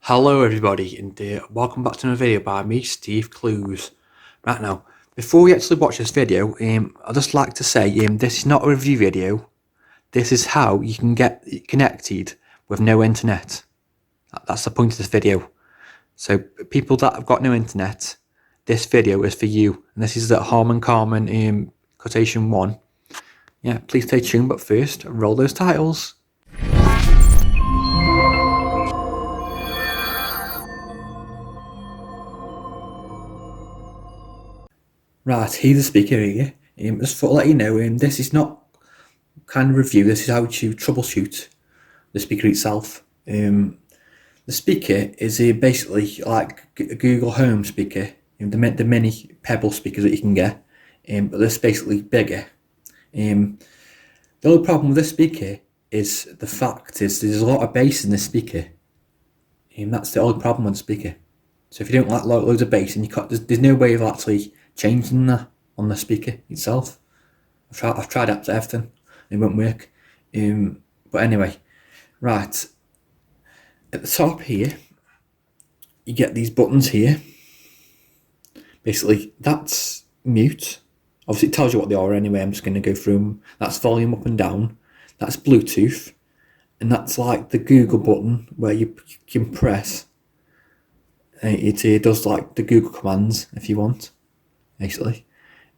Hello everybody and welcome back to another video by me, Steve Clues. Right now, before we actually watch this video, I'd just like to say this is not a review video. This is how you can get connected with no internet. That's the point of this video. So people that have got no internet, this video is for you. And this is the Harman Kardon Citation One. Yeah, please stay tuned, but first, roll those titles. Right, here's the speaker here. Just to let you know, this is not kind of review, this is how to troubleshoot the speaker itself. The speaker is basically like a Google Home speaker, the mini Pebble speakers that you can get, but this basically bigger. The only problem with this speaker is the fact is there's a lot of bass in this speaker. That's the only problem with the speaker. So if you don't like loads of bass, and you can't, there's no way of actually changing that on the speaker itself. I've tried everything, it won't work. But anyway, right at the top here, you get these buttons here. Basically, that's mute. Obviously, it tells you what they are anyway. I'm just going to go through them. That's volume up and down. That's Bluetooth, and that's like the Google button where you can press. It does like the Google commands if you want, basically.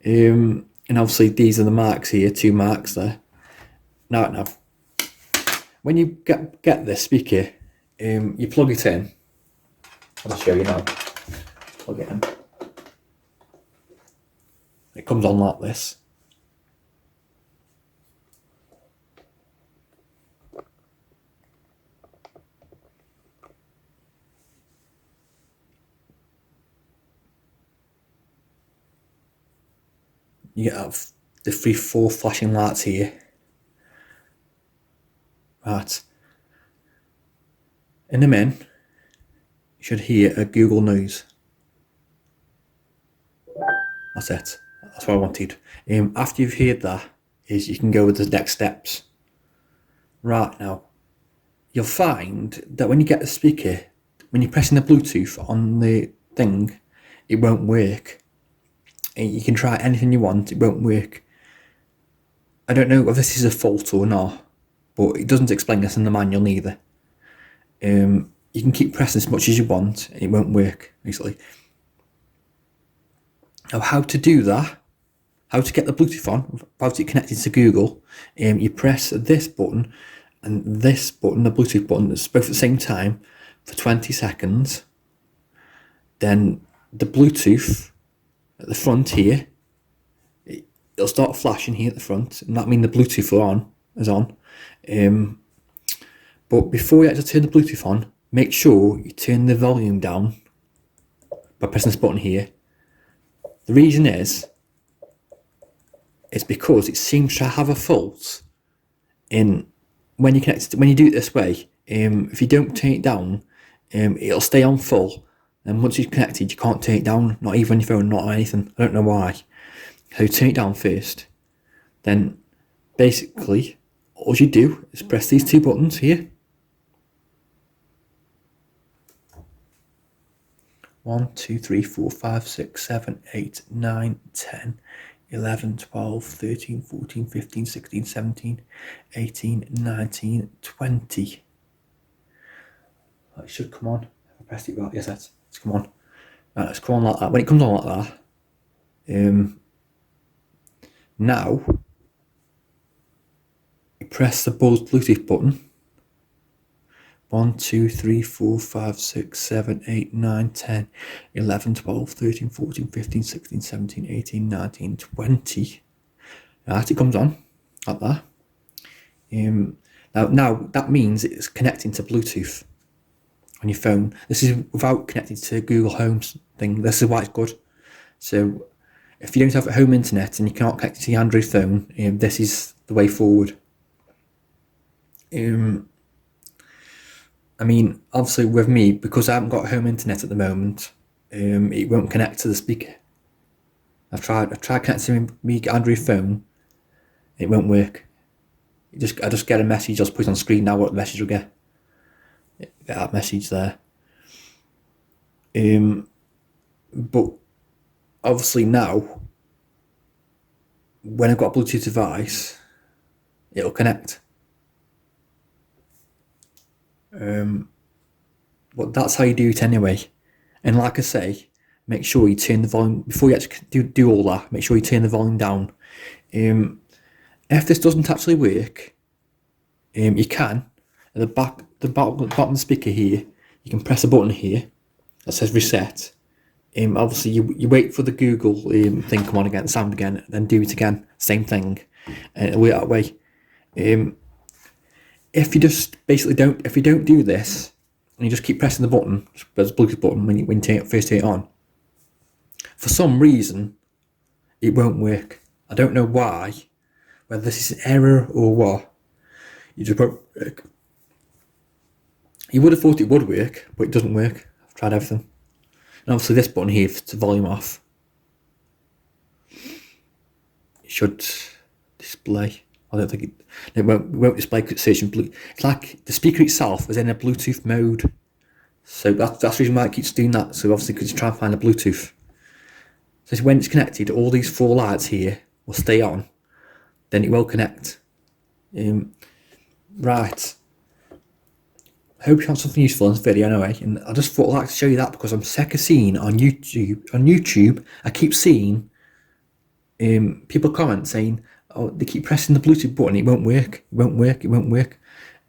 And obviously these are the marks here, 2 marks there. Now, when you get this speaker, you plug it in. I'll show you now. Plug it in. It comes on like this. You have the 4 flashing lights here. Right. In a minute, you should hear a Google noise. That's it. That's what I wanted. After you've heard that, is you can go with the next steps. Right now, you'll find that when you get the speaker, when you're pressing the Bluetooth on the thing, it won't work. You can try anything you want, it won't work. I don't know if this is a fault or not, but it doesn't explain this in the manual neither. You can keep pressing as much as you want, and it won't work, basically. Now, how to do that, how to get the Bluetooth on, without it connected to Google, you press this button and this button, the Bluetooth button, it's both at the same time for 20 seconds. Then the Bluetooth at the front here, it'll start flashing here at the front, and that means the Bluetooth is on. But before you actually turn the Bluetooth on, make sure you turn the volume down by pressing this button here. The reason is because it seems to have a fault in when you connect it, when you do it this way. If you don't turn it down, it'll stay on full. And once you're connected, you can't turn it down, not even on your phone, not on anything. I don't know why. So turn it down first. Then, basically, all you do is press these 2 buttons here. 1, 2, 3, 4, 5, 6, 7, 8, 9, 10, 11, 12, 13, 14, 15, 16, 17, 18, 19, 20. It should come on. If I pressed it right, yes, let's come on. Right, let's come on like that. When it comes on like that, now you press the Bluetooth button. 1, 2, 3, 4, 5, 6, 7, 8, 9, 10, 11, 12, 13, 14, 15, 16, 17, 18, 19, 20. Right, it comes on like that. Now that means it's connecting to Bluetooth on your phone. This is without connecting to Google Home thing. This is why it's good. So if you don't have a home internet and you can't connect to your Android phone, this is the way forward. I mean, obviously with me, because I haven't got home internet at the moment, it won't connect to the speaker. I've tried connecting my Android phone, it won't work. I just get a message, I'll just put it on screen now what the message will get. Get that message there. But obviously now, when I've got a Bluetooth device, it'll connect. But that's how you do it anyway. And like I say, make sure you turn the volume, before you actually do all that, make sure you turn the volume down. If this doesn't actually work, you can, at the bottom of the speaker here, you can press a button here that says reset. Obviously you wait for the Google thing come on again, sound again, then do it again, same thing, and it'll work that way. If you just basically if you don't do this, and you just keep pressing the button, the Bluetooth button when you first turn it on, for some reason it won't work. I don't know why, whether this is an error or what. You just won't work. You would have thought it would work, but it doesn't work. I've tried everything. And obviously this button here to volume off. It should display. I don't think it won't display because it's searching blue. It's like the speaker itself is in a Bluetooth mode. So that's the reason why it keeps doing that. So obviously because it's trying to find a Bluetooth. So when it's connected, all these 4 lights here will stay on. Then it will connect. Right. I hope you found something useful in this video anyway. And I just thought I'd like to show you that because I'm sick of seeing on YouTube, I keep seeing people comment saying, oh, they keep pressing the Bluetooth button, it won't work, it won't work, it won't work.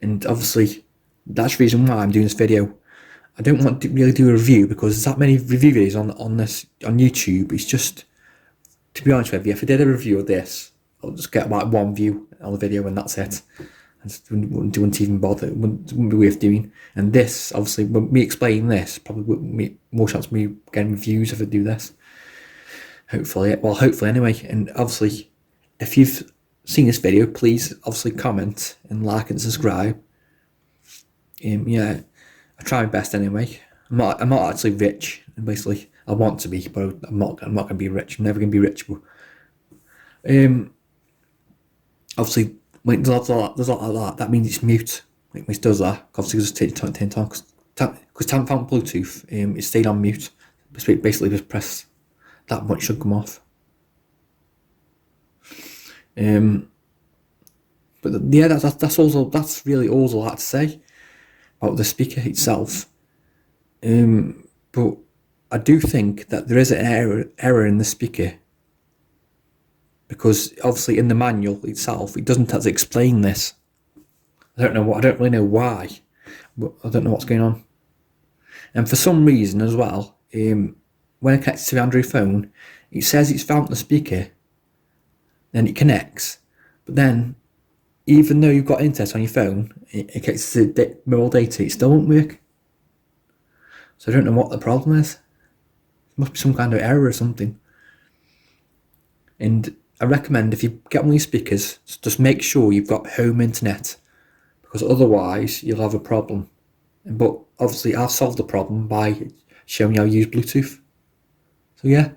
And obviously, that's the reason why I'm doing this video. I don't want to really do a review because there's that many review videos on YouTube. It's just, to be honest with you, if I did a review of this, I'll just get about 1 view on the video and that's it. I just wouldn't even bother, it wouldn't be worth doing. And this, obviously, when me explaining this, probably would make more chance of me getting views if I do this. Hopefully anyway. And obviously, if you've seen this video, please obviously comment and like and subscribe. Yeah, I try my best anyway. I'm not actually rich. Basically, I want to be, but I'm not going to be rich. I'm never going to be rich. But obviously, when there's a lot like that means it's mute. When it does that, obviously just take time because time found Bluetooth. It stayed on mute. Basically, just press that much should come off. But yeah, that's really all I had to say about the speaker itself. But I do think that there is an error in the speaker because obviously in the manual itself it doesn't actually explain this. I don't really know why, but I don't know what's going on. And for some reason as well, when I connect it to the Android phone, it says it's found the speaker, then it connects, but then even though you've got internet on your phone, it connects to mobile data, it still won't work. So I don't know what the problem is. There must be some kind of error or something. And I recommend if you get one of these speakers, just make sure you've got home internet, because otherwise you'll have a problem. But obviously I've solved the problem by showing you how to use Bluetooth. So yeah,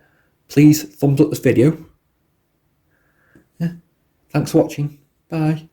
please thumbs up this video. Yeah, thanks for watching. Bye.